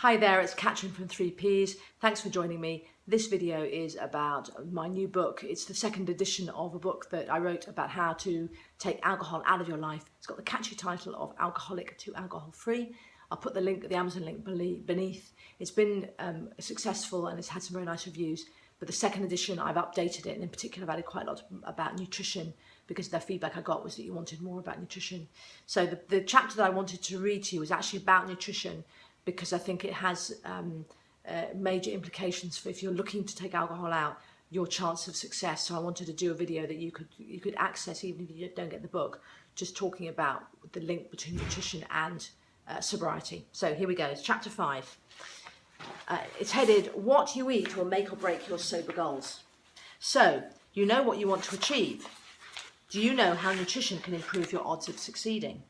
Hi there, it's Catrin from 3Ps. Thanks for joining me. This video is about my new book. It's the second edition of a book that I wrote about how to take alcohol out of your life. It's got the catchy title of Alcoholic to Alcohol Free. I'll put the link, the Amazon link beneath. It's been successful and it's had some very nice reviews. But the second edition, I've updated it, and in particular, I've added quite a lot about nutrition because the feedback I got was that you wanted more about nutrition. So the chapter that I wanted to read to you was actually about nutrition, because I think it has major implications for if you're looking to take alcohol out, your chance of success. So I wanted to do a video that you could access even if you don't get the book, just talking about the link between nutrition and sobriety. So here we go, it's chapter 5. It's headed, What You Eat Will Make or Break Your Sober Goals. So, you know what you want to achieve. Do you know how nutrition can improve your odds of succeeding?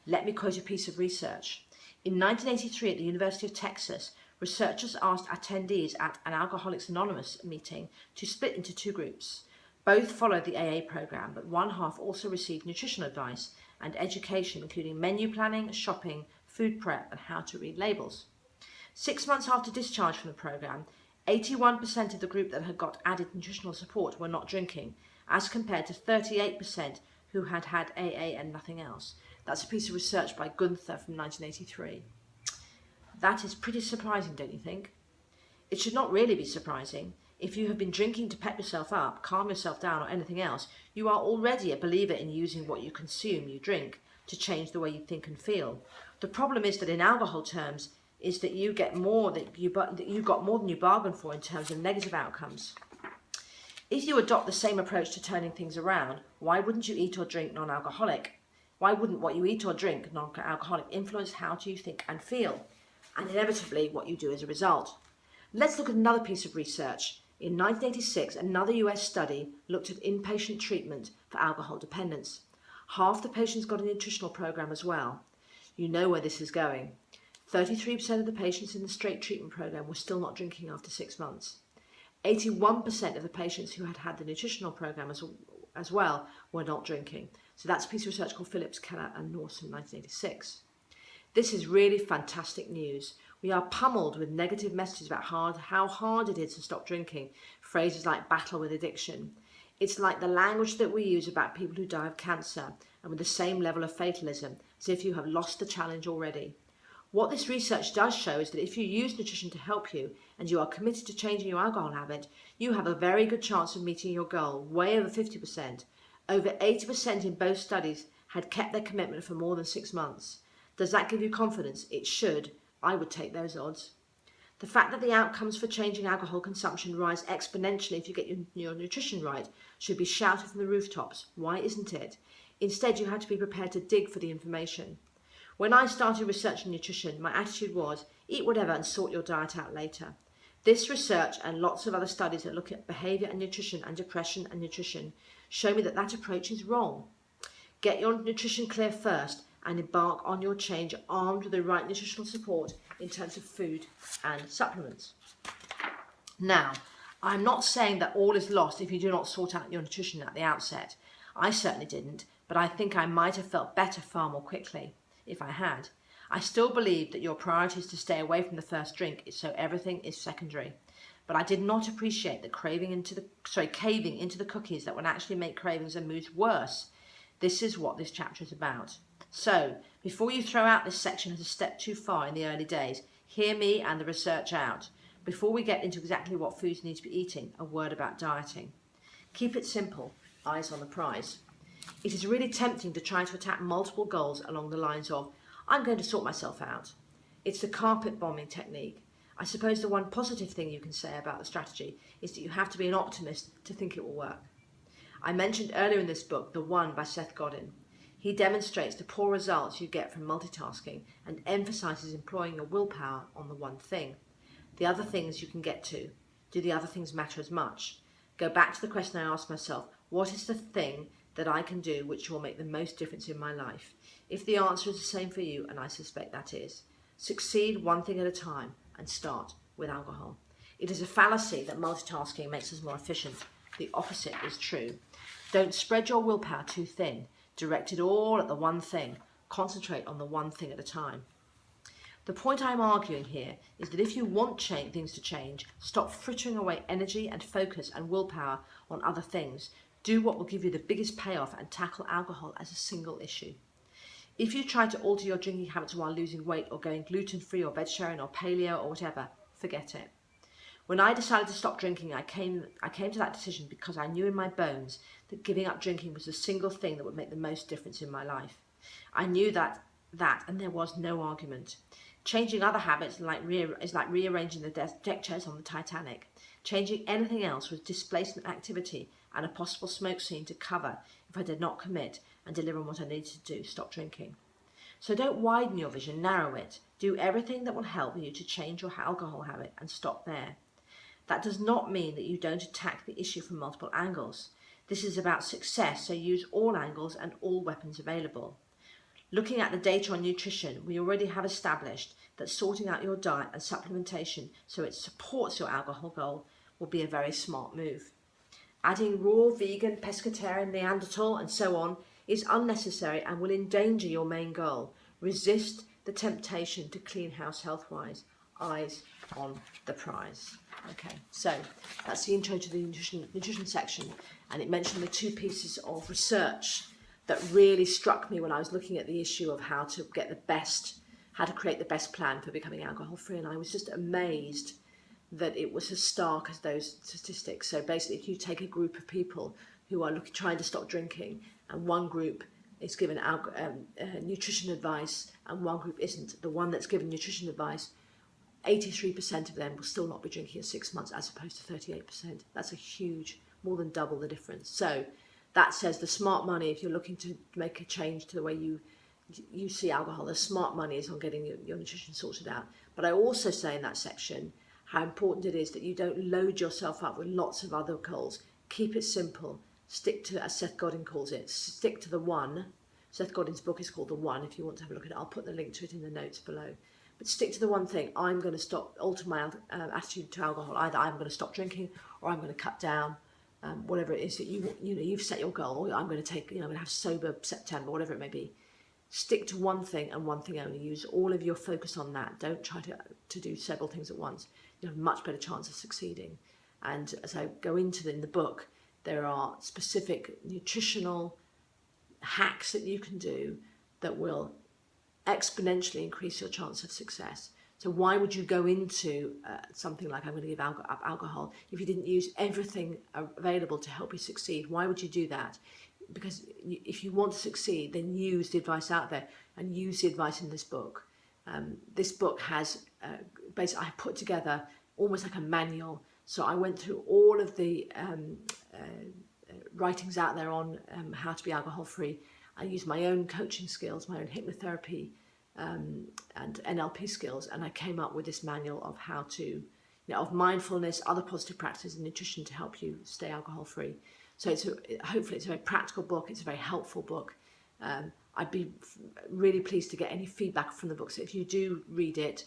Let me quote a piece of research. In 1983 at the University of Texas, researchers asked attendees at an Alcoholics Anonymous meeting to split into two groups. Both followed the AA program, but one half also received nutritional advice and education, including menu planning, shopping, food prep, and how to read labels. 6 months after discharge from the program, 81% of the group that had got added nutritional support were not drinking, as compared to 38% who had had AA and nothing else. That's a piece of research by Gunther from 1983. That is pretty surprising, don't you think? It should not really be surprising. If you have been drinking to pep yourself up, calm yourself down, or anything else, you are already a believer in using what you consume, you drink, to change the way you think and feel. The problem is that in alcohol terms, is that you get more that you got more than you bargained for in terms of negative outcomes. If you adopt the same approach to turning things around, why wouldn't you eat or drink non-alcoholic? Why wouldn't what you eat or drink non-alcoholic influence how do you think and feel, and inevitably what you do as a result? Let's look at another piece of research. In 1986, another US study looked at inpatient treatment for alcohol dependence. Half the patients got a nutritional program as well. You know where this is going. 33% of the patients in the straight treatment program were still not drinking after 6 months. 81% of the patients who had had the nutritional program as well were not drinking. So that's a piece of research called Phillips, Keller and Norse from 1986. This is really fantastic news. We are pummeled with negative messages about how hard it is to stop drinking, phrases like battle with addiction. It's like the language that we use about people who die of cancer, and with the same level of fatalism, as if you have lost the challenge already. What this research does show is that if you use nutrition to help you and you are committed to changing your alcohol habit, you have a very good chance of meeting your goal, way over 50%. Over 80% in both studies had kept their commitment for more than 6 months. Does that give you confidence? It should. I would take those odds. The fact that the outcomes for changing alcohol consumption rise exponentially if you get your nutrition right should be shouted from the rooftops. Why isn't it? Instead, you have to be prepared to dig for the information. When I started researching nutrition, my attitude was, eat whatever and sort your diet out later. This research and lots of other studies that look at behaviour and nutrition and depression and nutrition show me that that approach is wrong. Get your nutrition clear first and embark on your change armed with the right nutritional support in terms of food and supplements. Now, I'm not saying that all is lost if you do not sort out your nutrition at the outset. I certainly didn't, but I think I might have felt better far more quickly if I had. I still believe that your priority is to stay away from the first drink, so everything is secondary. But I did not appreciate the caving into the cookies that would actually make cravings and moods worse. This is what this chapter is about. So, before you throw out this section as a step too far in the early days, hear me and the research out. Before we get into exactly what foods you need to be eating, a word about dieting. Keep it simple, eyes on the prize. It is really tempting to try to attack multiple goals along the lines of, I'm going to sort myself out. It's the carpet bombing technique. I suppose the one positive thing you can say about the strategy is that you have to be an optimist to think it will work. I mentioned earlier in this book, The One by Seth Godin. He demonstrates the poor results you get from multitasking and emphasizes employing your willpower on the one thing. The other things you can get to. Do the other things matter as much? Go back to the question I asked myself, what is the thing that I can do which will make the most difference in my life? If the answer is the same for you, and I suspect that is, succeed one thing at a time and start with alcohol. It is a fallacy that multitasking makes us more efficient. The opposite is true. Don't spread your willpower too thin. Direct it all at the one thing. Concentrate on the one thing at a time. The point I'm arguing here is that if you want things to change, stop frittering away energy and focus and willpower on other things. Do what will give you the biggest payoff and tackle alcohol as a single issue. If you try to alter your drinking habits while losing weight or going gluten-free or vegetarian or paleo or whatever, forget it. When I decided to stop drinking, I came to that decision because I knew in my bones that giving up drinking was the single thing that would make the most difference in my life. I knew that and there was no argument. Changing other habits is like rearranging the deck chairs on the Titanic. Changing anything else was displacement activity and a possible smoke scene to cover if I did not commit and deliver on what I needed to do, stop drinking. So don't widen your vision, narrow it. Do everything that will help you to change your alcohol habit and stop there. That does not mean that you don't attack the issue from multiple angles. This is about success, so use all angles and all weapons available. Looking at the data on nutrition, we already have established that sorting out your diet and supplementation so it supports your alcohol goal will be a very smart move. Adding raw, vegan, pescatarian, Neanderthal and so on is unnecessary and will endanger your main goal. Resist the temptation to clean house health-wise. Eyes on the prize. Okay, so that's the intro to the nutrition section, and it mentioned the two pieces of research that really struck me when I was looking at the issue of how to create the best plan for becoming alcohol free, and I was just amazed that it was as stark as those statistics. So basically, if you take a group of people who are trying to stop drinking, and one group is given nutrition advice and one group isn't, the one that's given nutrition advice, 83% of them will still not be drinking in 6 months as opposed to 38%. That's a huge, more than double the difference. So that says the smart money, if you're looking to make a change to the way you see alcohol, the smart money is on getting your nutrition sorted out. But I also say in that section how important it is that you don't load yourself up with lots of other goals. Keep it simple. Stick to, as Seth Godin calls it, stick to the one. Seth Godin's book is called The One, if you want to have a look at it. I'll put the link to it in the notes below. But stick to the one thing. I'm going to alter my attitude to alcohol. Either I'm going to stop drinking or I'm going to cut down, whatever it is that you've set your goal. Or I'm going to I'm going to have sober September, whatever it may be. Stick to one thing and one thing only. Use all of your focus on that. Don't try to do several things at once. You have a much better chance of succeeding. And as I go into in the book, there are specific nutritional hacks that you can do that will exponentially increase your chance of success. So why would you go into something like I'm going to give up alcohol if you didn't use everything available to help you succeed? Why would you do that? Because if you want to succeed, then use the advice out there and use the advice in this book. This book has basically, I put together almost like a manual. So I went through all of the writings out there on how to be alcohol free. I used my own coaching skills, my own hypnotherapy and NLP skills, and I came up with this manual of how to, of mindfulness, other positive practices and nutrition to help you stay alcohol free. So hopefully it's a very practical book, it's a very helpful book. I'd be really pleased to get any feedback from the book. So if you do read it,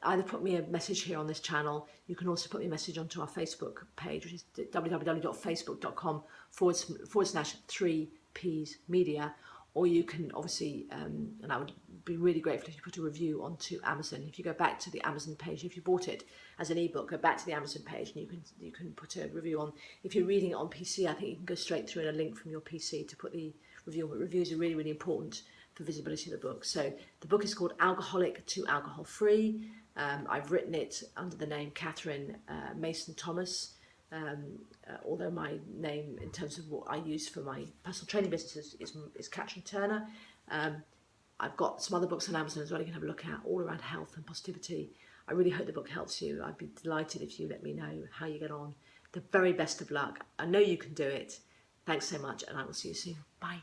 either put me a message here on this channel. You can also put me a message onto our Facebook page, which is www.facebook.com/3Ps Media. Or you can obviously, and I would be really grateful if you put a review onto Amazon. If you go back to the Amazon page, if you bought it as an ebook, go back to the Amazon page and you can put a review on. If you're reading it on PC, I think you can go straight through in a link from your PC to put the review on. But reviews are really, really important for visibility of the book. So the book is called Alcoholic to Alcohol Free. I've written it under the name Catrin Mason Thomas. Although my name in terms of what I use for my personal training business is Catrin Turner. I've got some other books on Amazon as well you can have a look at, all around health and positivity. I really hope the book helps you. I'd be delighted if you let me know how you get on. The very best of luck. I know you can do it. Thanks so much, and I will see you soon. Bye.